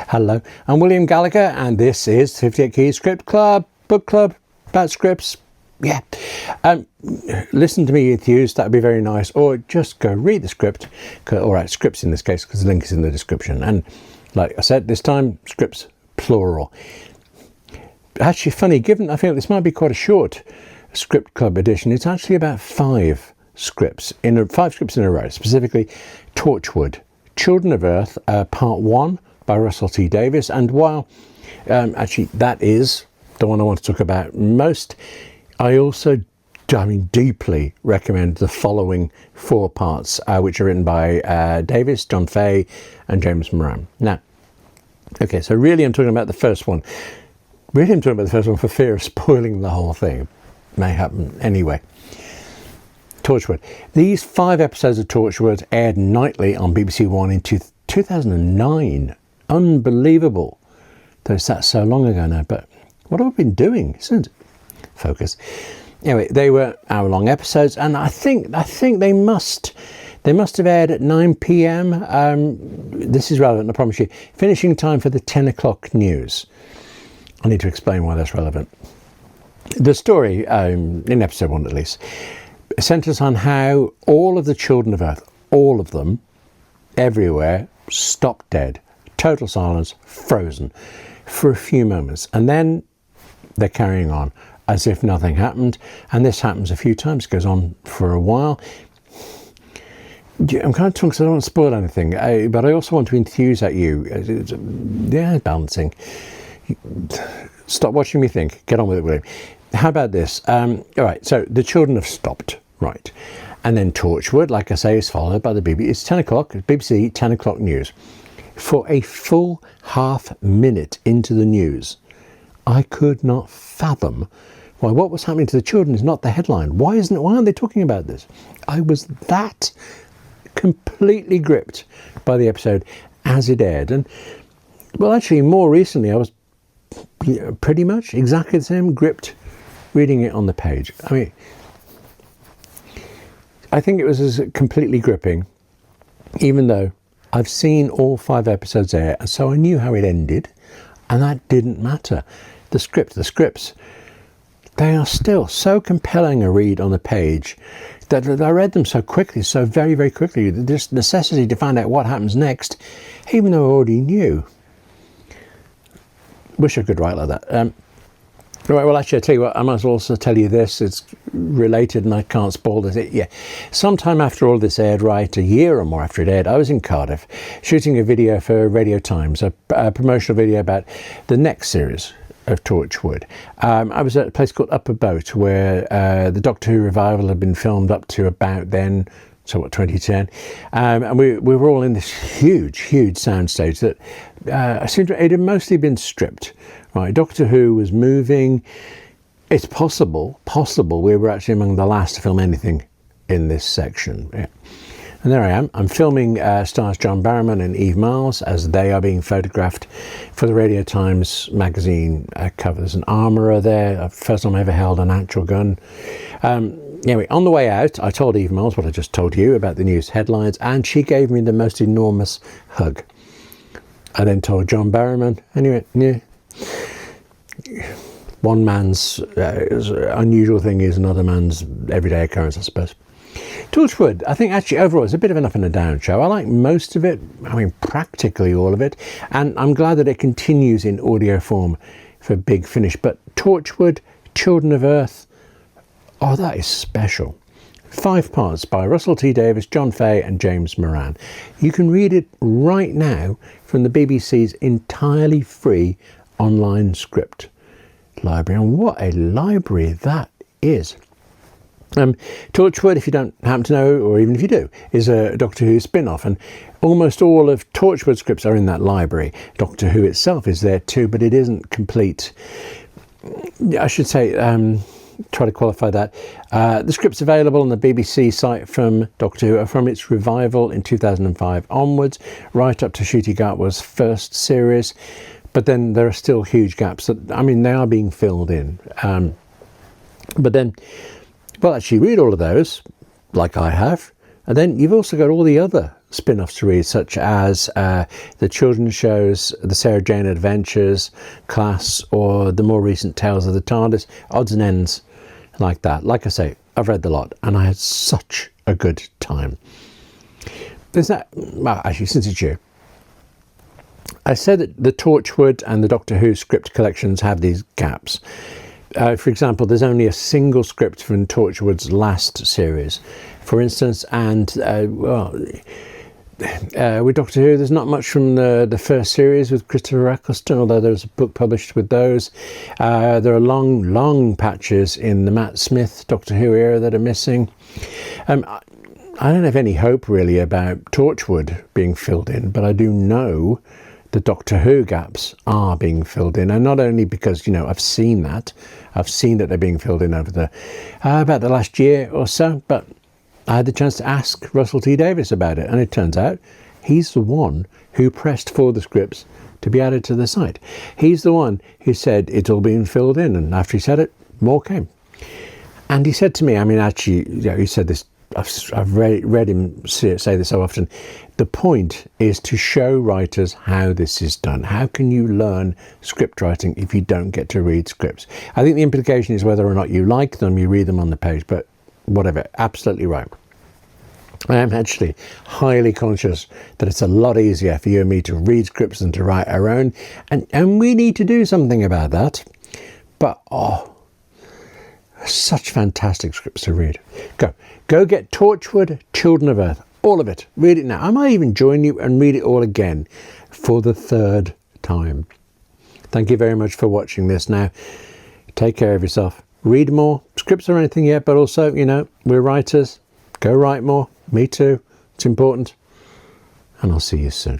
Hello, I'm William Gallagher and this is 58 Keys Script Club, book club about scripts. Yeah, listen to me enthused, that'd be very nice, or just go read the script, alright, scripts in this case because the link is in the description. And like I said, this time scripts plural. Actually funny, given I feel this might be quite a short script club edition, it's actually about five scripts in a row, specifically Torchwood, Children of Earth, part 1 by Russell T Davies. And while actually that is the one I want to talk about most, I also deeply recommend the following 4 parts, which are written by Davies, John Fay and James Moran. Now, okay, so really I'm talking about the first one. Really I'm talking about the first one for fear of spoiling the whole thing. It may happen anyway. Torchwood. These 5 episodes of Torchwood aired nightly on BBC One in 2009. Unbelievable. Though it's that so long ago now, but what have I been doing, isn't it? Focus. Anyway, they were hour-long episodes, and I think they must have aired at 9 p.m. This is relevant, I promise you. Finishing time for the 10 o'clock news. I need to explain why that's relevant. The story, in episode 1 at least, centres on how all of the children of Earth, all of them, everywhere, stopped dead. Total silence, frozen for a few moments, and then they're carrying on as if nothing happened. And this happens a few times, goes on for a while. I'm kind of talking because I don't want to spoil anything, but I also want to enthuse at you. Yeah, balancing. Stop watching me think. Get on with it, William. How about this? All right, so the children have stopped, right? And then Torchwood, like I say, is followed by the BBC. It's 10 o'clock, BBC 10 o'clock news. For a full half minute into the news, I could not fathom why what was happening to the children is not the headline. Why aren't they talking about this? I was that completely gripped by the episode as it aired. And well, actually more recently I was pretty much exactly the same, gripped reading it on the page. I mean, I think it was as completely gripping, even though I've seen all 5 episodes air, and so I knew how it ended, and that didn't matter. The scripts, they are still so compelling a read on the page that I read them so quickly, so very, very quickly. This necessity to find out what happens next, even though I already knew. Wish I could write like that. Right, well, actually, I tell you what, I might as well also tell you this. It's related and I can't spoil it. Yeah, sometime after all this aired, right, a year or more after it aired, I was in Cardiff shooting a video for Radio Times, a promotional video about the next series of Torchwood. I was at a place called Upper Boat where the Doctor Who revival had been filmed up to about then, so what, 2010, and we were all in this huge soundstage that it had mostly been stripped. Right, Doctor Who was moving. It's possible we were actually among the last to film anything in this section. Yeah. And there I am. I'm filming stars John Barrowman and Eve Miles as they are being photographed for the Radio Times magazine cover. There's an armourer there. First time I ever held an actual gun. Anyway, on the way out, I told Eve Miles what I just told you about the news headlines, and she gave me the most enormous hug. I then told John Barrowman, anyway, yeah. One man's unusual thing is another man's everyday occurrence, I suppose. Torchwood, I think actually overall it's a bit of an up and a down show. I like most of it, I mean practically all of it, and I'm glad that it continues in audio form for Big Finish. But Torchwood, Children of Earth, oh, that is special. 5 parts by Russell T Davies, John Fay and James Moran. You can read it right now from the BBC's entirely free online script library, and what a library that is. Torchwood, if you don't happen to know, or even if you do, is a Doctor Who spin-off, and almost all of Torchwood scripts are in that library. Doctor Who itself is there too, but it isn't complete. I should say, try to qualify that. The scripts available on the BBC site from Doctor Who are from its revival in 2005 onwards, right up to Ncuti Gatwa's first series. But then there are still huge gaps that, I mean, they are being filled in. But then, well, actually read all of those, like I have, and then you've also got all the other spin-offs to read, such as the children's shows, the Sarah Jane Adventures, Class, or the more recent Tales of the TARDIS, odds and ends like that. Like I say, I've read the lot and I had such a good time. There's that, well, actually, since it's you, I said that the Torchwood and the Doctor Who script collections have these gaps. For example, there's only a single script from Torchwood's last series, for instance, and with Doctor Who, there's not much from the first series with Christopher Eccleston, although there's a book published with those. There are long patches in the Matt Smith Doctor Who era that are missing. I don't have any hope really about Torchwood being filled in, but I do know the Doctor Who gaps are being filled in, and not only because, you know, I've seen that they're being filled in over the about the last year or so, but I had the chance to ask Russell T Davies about it, and it turns out he's the one who pressed for the scripts to be added to the site. He's the one who said it's all being filled in, and after he said it, more came. And he said to me, I mean, actually, you know, he said this, I've read him say this so often, the point is to show writers how this is done. How can you learn script writing if you don't get to read scripts? I think the implication is whether or not you like them, you read them on the page, but whatever, absolutely right. I am actually highly conscious that it's a lot easier for you and me to read scripts than to write our own, and we need to do something about that. But such fantastic scripts to read. Go get Torchwood, Children of Earth, all of it. Read it now. I might even join you and read it all again for the third time. Thank you very much for watching this. Now, take care of yourself. Read more scripts or anything yet, but also, you know, we're writers. Go write more. Me too. It's important. And I'll see you soon.